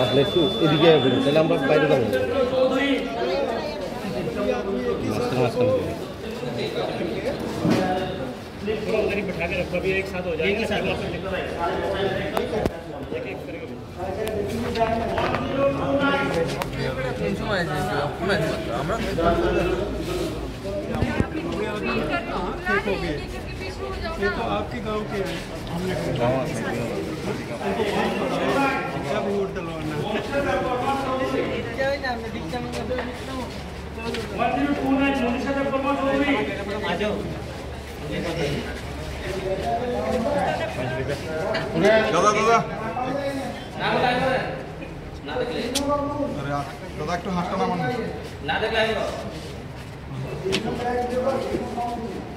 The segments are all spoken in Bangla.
আপনি একটু এদিকে আসবেন, তাহলে আমরা বাইরে যাবো। बैठा के रखो, अभी एक साथ हो जाएंगे। ये तो आपके गांव के हैं, हमने जब वोट डलवाना দাদা একটু হাতটা নামান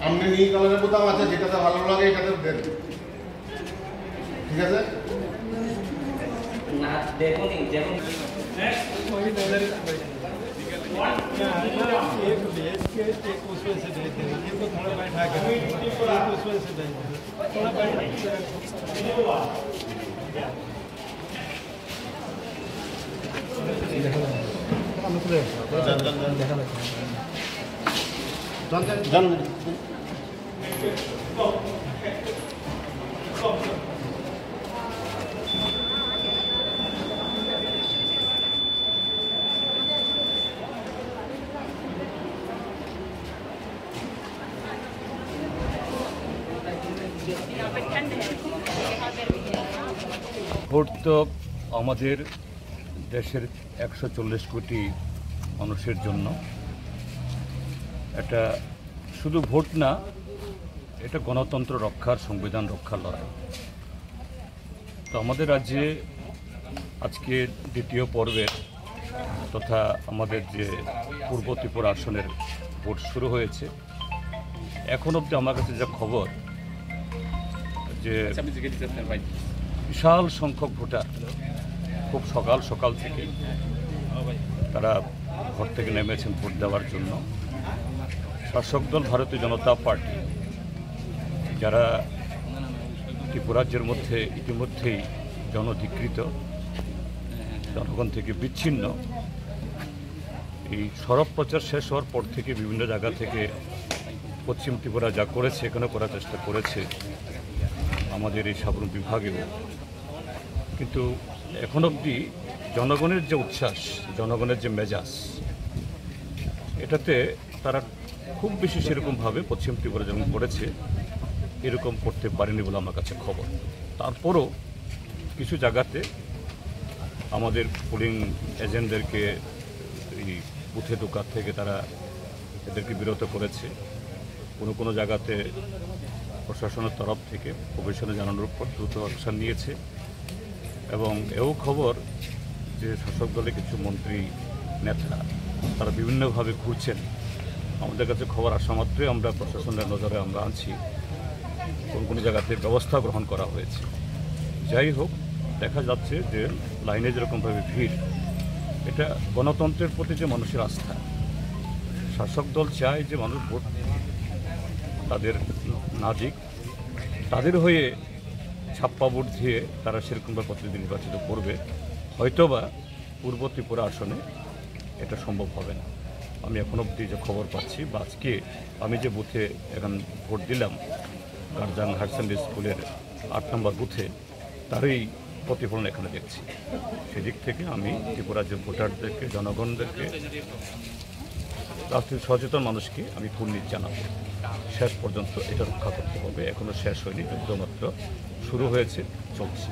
আপনি এই কালারের বোতাম আছে, যেটাতে ভালো লাগে এটাতে দেন, ঠিক আছে? না দেখুন যেমন एक भेज के एक उसमें से भेज देना, इनको थोड़ा बैठा कर एक उसमें से भेज देना, थोड़ा बैठा ভোট তো আমাদের দেশের 140 কোটি মানুষের জন্য এটা শুধু ভোট না, এটা গণতন্ত্র রক্ষার, সংবিধান রক্ষার লড়াই। তো আমাদের রাজ্যে আজকে দ্বিতীয় পর্বের তথা আমাদের যে পূর্ব ত্রিপুরা আসনের ভোট শুরু হয়েছে। এখন অবধি আমার কাছে যা খবর যে বিশাল সংখ্যক ভোটার খুব সকাল সকাল থেকেই তারা ঘর থেকে নেমেছেন ভোট দেওয়ার জন্য। শাসক দল ভারতীয় জনতা পার্টি, যারা ত্রিপুরাজ্যের মধ্যে ইতিমধ্যেই জনধিকৃত, জনগণ থেকে বিচ্ছিন্ন, এই সরব প্রচার শেষ হওয়ার পর থেকে বিভিন্ন জায়গা থেকে পশ্চিম ত্রিপুরা যা করেছে, এখানে করার চেষ্টা করেছে আমাদের এই সাবরুম বিভাগেও। কিন্তু এখন অবধি জনগণের যে উচ্ছ্বাস, জনগণের যে মেজাজ, এটাতে তারা খুব বেশি সেরকমভাবে পশ্চিম ত্রিপুরা যেমন করেছে এরকম করতে পারেনি বলে আমার কাছে খবর। তারপরও কিছু জায়গাতে আমাদের পোলিং এজেন্টদেরকে এই বুথে ঢোকার থেকে তারা এদেরকে বিরত করেছে। কোনো জায়গাতে প্রশাসনের তরফ থেকে প্রবেশনে জানানোর উপর দ্রুত অ্যাকশন নিয়েছে। এবং এও খবর যে শাসক দলে কিছু মন্ত্রী নেতা তারা বিভিন্নভাবে ঘুরছেন। আমাদের কাছে খবর আসা মাত্রই আমরা প্রশাসনের নজরে আমরা আনছি, কোন জায়গাতে ব্যবস্থা গ্রহণ করা হয়েছে। যাই হোক, দেখা যাচ্ছে যে লাইনে যেরকমভাবে ভিড়, এটা গণতন্ত্রের প্রতি যে মানুষের আস্থা। শাসক দল চায় যে মানুষ ভোট তাদের না দিক, তাদের হয়ে ছাপ্পা ভোট দিয়ে তারা সেরকমভাবে প্রতিনিধি নির্বাচিত করবে। হয়তোবা পূর্ব ত্রিপুরা আসনে এটা সম্ভব হবে না। আমি এখন অবধি যে খবর পাচ্ছি, বা আজকে আমি যে বুথে এখন ভোট দিলাম, গার্জাং হায়ার সেকেন্ডারি স্কুলের 8 নম্বর বুথে, তারই প্রতিফলন এখানে দেখছি। সেদিক থেকে আমি ত্রিপুরার যে ভোটারদেরকে, জনগণদেরকে, রাষ্ট্রীয় সচেতন মানুষকে আমি কুর্নিশ জানাবো, শেষ পর্যন্ত এটা রক্ষা করতে হবে। এখনও শেষ হয়নি, যুদ্ধ মাত্র শুরু হয়েছে, চলছে।